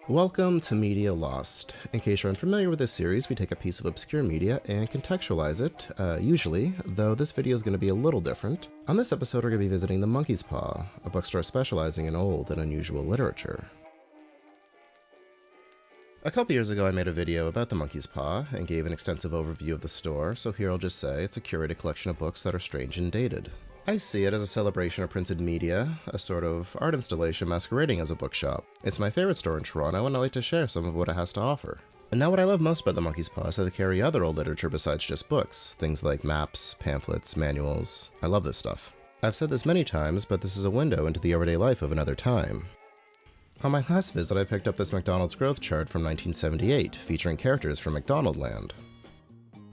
Welcome to Media Lost. In case you're unfamiliar with this series, we take a piece of obscure media and contextualize it, usually, though this video is going to be a little different. On this episode, we're going to be visiting the Monkeys Paw, a bookstore specializing in old and unusual literature. A couple years ago, I made a video about the Monkeys Paw and gave an extensive overview of the store, so here I'll just say it's a curated collection of books that are strange and dated. I see it as a celebration of printed media, a sort of art installation masquerading as a bookshop. It's my favorite store in Toronto, and I like to share some of what it has to offer. And now what I love most about the Monkeys Paw is that they carry other old literature besides just books, things like maps, pamphlets, manuals. I love this stuff. I've said this many times, but this is a window into the everyday life of another time. On my last visit, I picked up this McDonald's growth chart from 1978, featuring characters from McDonald Land.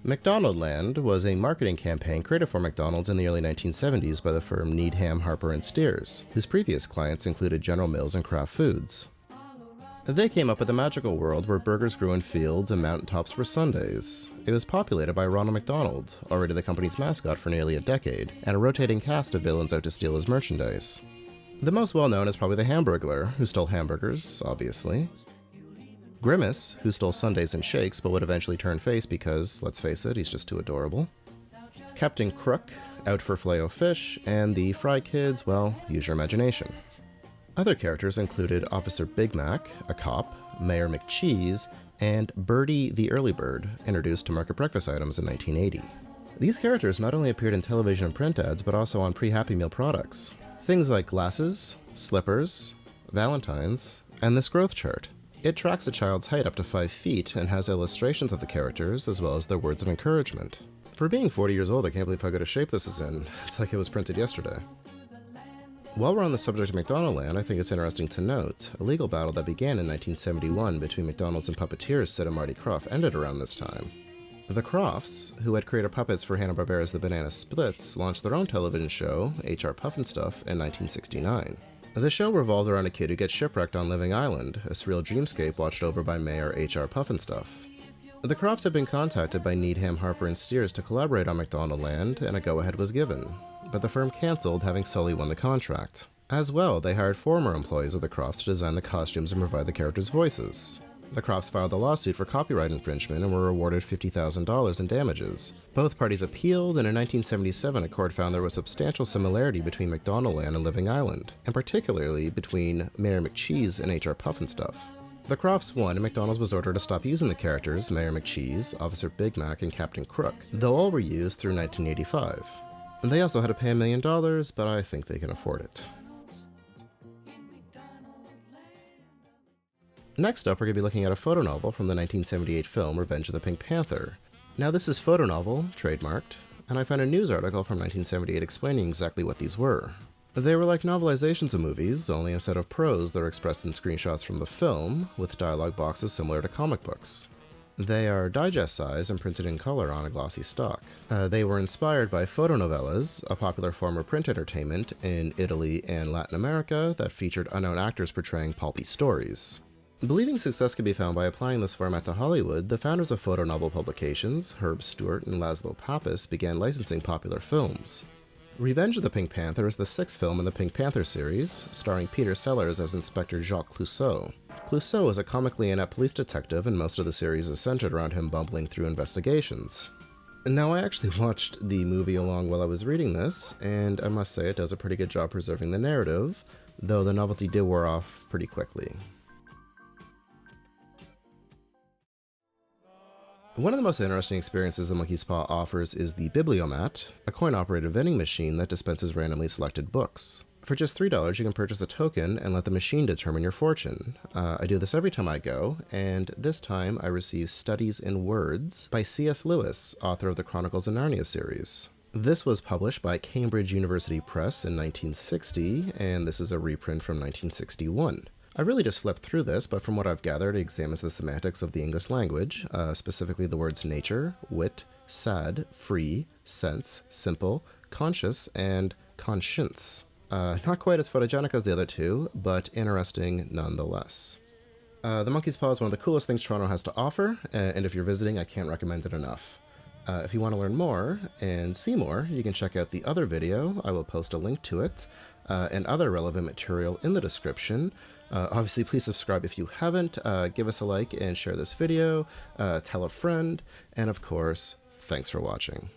McDonald Land was a marketing campaign created for McDonald's in the early 1970s by the firm Needham, Harper & Steers, whose previous clients included General Mills and Kraft Foods. They came up with a magical world where burgers grew in fields and mountaintops were sundaes. It was populated by Ronald McDonald, already the company's mascot for nearly a decade, and a rotating cast of villains out to steal his merchandise. The most well-known is probably the Hamburglar, who stole hamburgers, obviously. Grimace, who stole sundaes and shakes but would eventually turn face because, let's face it, he's just too adorable. Captain Crook, out for Filet-O-Fish, and the Fry Kids, well, use your imagination. Other characters included Officer Big Mac, a cop, Mayor McCheese, and Birdie the Early Bird, introduced to market breakfast items in 1980. These characters not only appeared in television and print ads, but also on pre-Happy Meal products. Things like glasses, slippers, Valentine's, and this growth chart. It tracks a child's height up to 5 feet and has illustrations of the characters as well as their words of encouragement. For being 40 years old, I can't believe how good a shape this is in. It's like it was printed yesterday. While we're on the subject of McDonaldland, I think it's interesting to note, a legal battle that began in 1971 between McDonald's and puppeteers Sid and Marty Krofft ended around this time. The Kroffts, who had created puppets for Hanna-Barbera's The Banana Splits, launched their own television show, H.R. Pufnstuf, in 1969. The show revolved around a kid who gets shipwrecked on Living Island, a surreal dreamscape watched over by Mayor H.R. Pufnstuf. The Kroffts had been contacted by Needham, Harper & Steers to collaborate on McDonaldland, and a go-ahead was given, but the firm cancelled, having solely won the contract. As well, they hired former employees of the Kroffts to design the costumes and provide the characters' voices. The Kroffts filed a lawsuit for copyright infringement and were awarded $50,000 in damages. Both parties appealed, and in 1977 a court found there was substantial similarity between McDonaldland and Living Island, and particularly between Mayor McCheese and H.R. Pufnstuf. The Kroffts won, and McDonald's was ordered to stop using the characters Mayor McCheese, Officer Big Mac, and Captain Crook, though all were used through 1985. And they also had to pay $1 million, but I think they can afford it. Next up, we're going to be looking at a photonovel from the 1978 film Revenge of the Pink Panther. Now this is photonovel, trademarked, and I found a news article from 1978 explaining exactly what these were. They were like novelizations of movies, only instead of prose they're expressed in screenshots from the film, with dialogue boxes similar to comic books. They are digest size and printed in color on a glossy stock. They were inspired by fotonovelas, a popular form of print entertainment in Italy and Latin America that featured unknown actors portraying pulpy stories. Believing success could be found by applying this format to Hollywood, the founders of photonovel publications, Herb Stewart and Laszlo Pappas, began licensing popular films. Revenge of the Pink Panther is the 6th film in the Pink Panther series, starring Peter Sellers as Inspector Jacques Clouseau. Clouseau is a comically inept police detective, and most of the series is centered around him bumbling through investigations. Now, I actually watched the movie along while I was reading this, and I must say it does a pretty good job preserving the narrative, though the novelty did wear off pretty quickly. One of the most interesting experiences the Monkeys Paw offers is the Bibliomat, a coin-operated vending machine that dispenses randomly selected books. For just $3, you can purchase a token and let the machine determine your fortune. I do this every time I go, and this time I received Studies in Words by C.S. Lewis, author of the Chronicles of Narnia series. This was published by Cambridge University Press in 1960, and this is a reprint from 1961. I really just flipped through this, but from what I've gathered, it examines the semantics of the English language, specifically the words nature, wit, sad, free, sense, simple, conscious, and conscience. Not quite as photogenic as the other two, but interesting nonetheless. The Monkeys Paw is one of the coolest things Toronto has to offer, and if you're visiting, I can't recommend it enough. If you want to learn more and see more, you can check out the other video. I will post a link to it. and other relevant material in the description. Obviously, please subscribe if you haven't, give us a like and share this video, tell a friend, and of course, thanks for watching.